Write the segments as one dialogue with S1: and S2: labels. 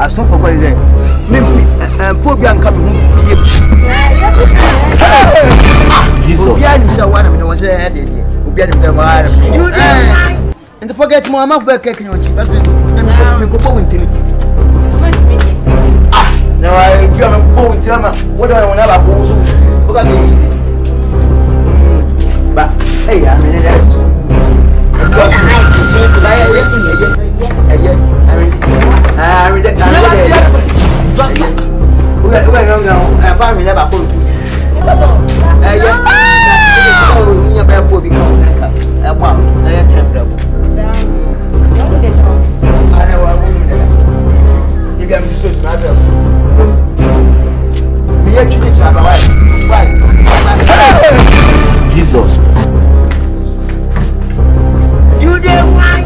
S1: so for what is it? Maybe phobia and coming home. Jesus. Obiani said one of them was a head. Obiani said one of them. And to forget more, I'm not working on you. I said, let me go into it. Now I go and tell me what do I want to have because but hey, I mean, Jesus. You did why?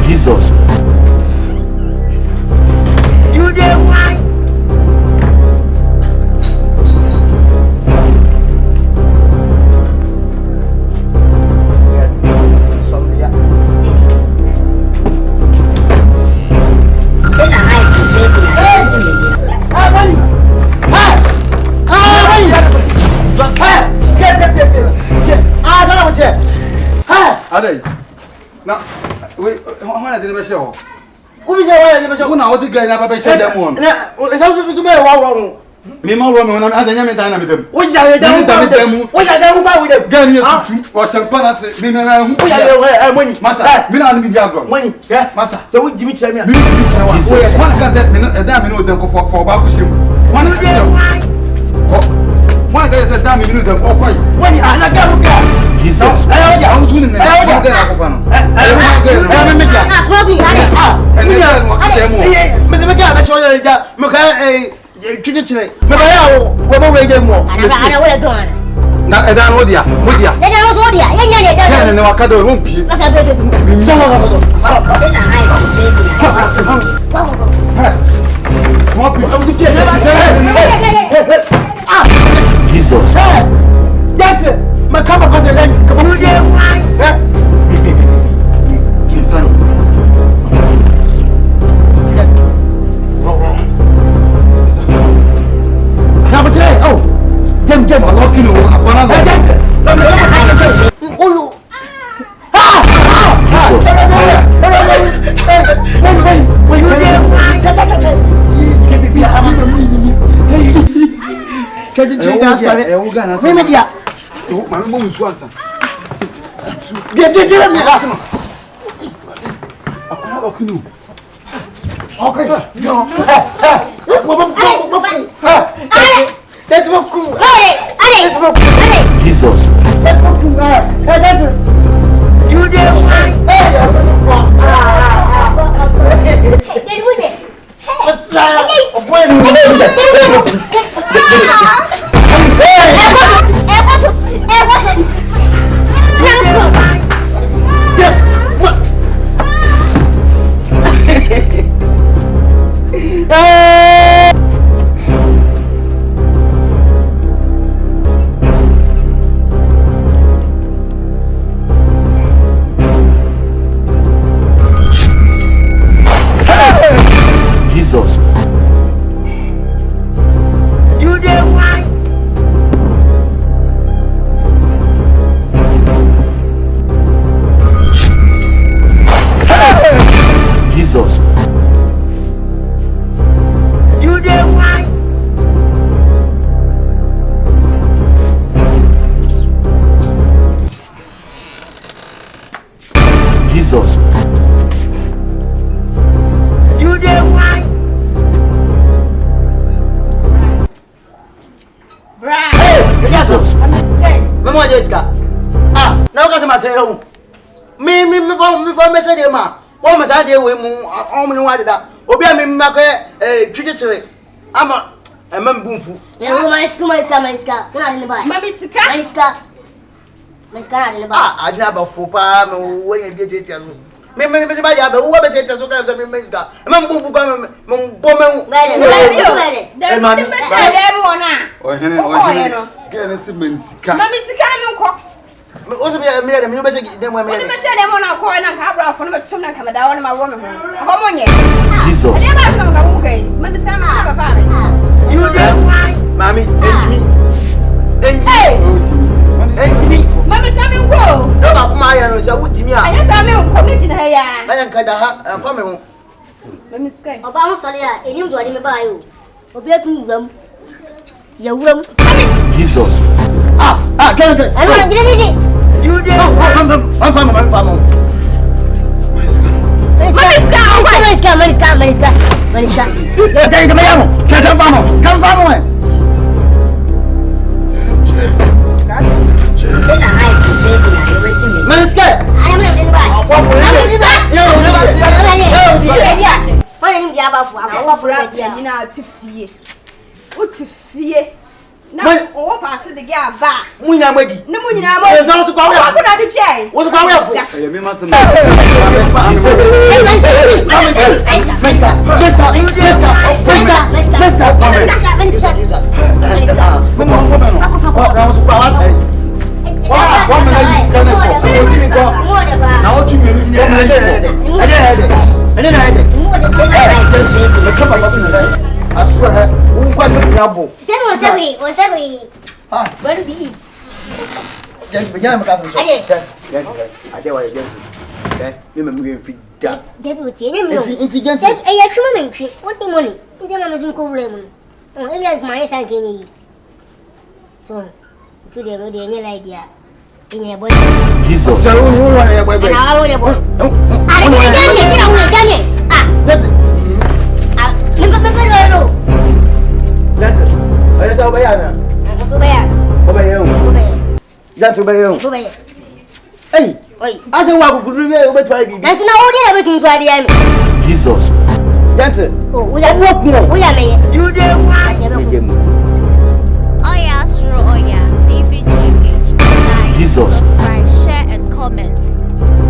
S1: Jesus. You did why?
S2: Now, we didn't show.
S1: Who is a
S2: Who now the guy never said them one?
S1: It's also to be wrong.
S2: Mimo Roman and the Yamitana with them.
S1: Which are them? What are them with them? Gary or some panas, Massa, Milan Midiago. Massa, so would Jimmy tell me? One cassette, a damn minute for Bakushim. One guy said, damn minute of all quiet. When you are like a Jesus, I was winning. I Jesus. That's it. My camera was a lady. Come on, Jam, I'm looking my mom is once. Get me. Okay. No. That's what cool. That's what cool. Jesus. That's what cool. That's it. You did it. Jesus. You did why? Jesus. You did why? Jesus. You did why?
S3: Brad.
S1: Hey,
S3: Jesus. I'm mistaken.
S1: Mama Jessica. Now got my say home. Me for message ma. What must I do with mu? How many what that? Obi me make treat. Ama I'm a boomful.
S3: My SIkA. Not in the bar. Mammy SIkA. My SIkA in the bar.
S1: I never for Pam when you get it. Maybe my other woman takes us to come to Mexico. I'm a boomful woman. What's the matter? You better get them. I'm going to share them on our coin and cabra from a tuna come down in my room. Come on, Jesus. I never know how to go. Maybe some have a family. You do, Mammy, and me. Mammy, Sammy, go. No, about my own. So, what do you mean? I guess I'm committing her. I am Kadaha and family. Let me say about Sonia, and you do it by you. Obey to them. Your room.
S2: Jesus.
S1: Can't I don't get it. You did. I'm from no, oh, pass the gap back. We are ready. No, we are also going to the chain. What's going on? I swear, who got the trouble?
S3: What's every? Where did he eat?
S1: Just began my cousin. I did what I did. Okay, you remember if that.
S3: They would say, intelligent. I actually what the money? In the Amazon Coleman. Oh, maybe like my son can eat. So, to the road, any idea. In your boy.
S2: Jesus.
S1: So, who are you? I
S3: didn't get it.
S1: That's it. That's it. That's Oyaa. That's Oyaa. Hey, I said, what could you over try?
S3: That's not all the other things.
S2: Jesus.
S1: That's it.
S3: Oh, we are walking. We are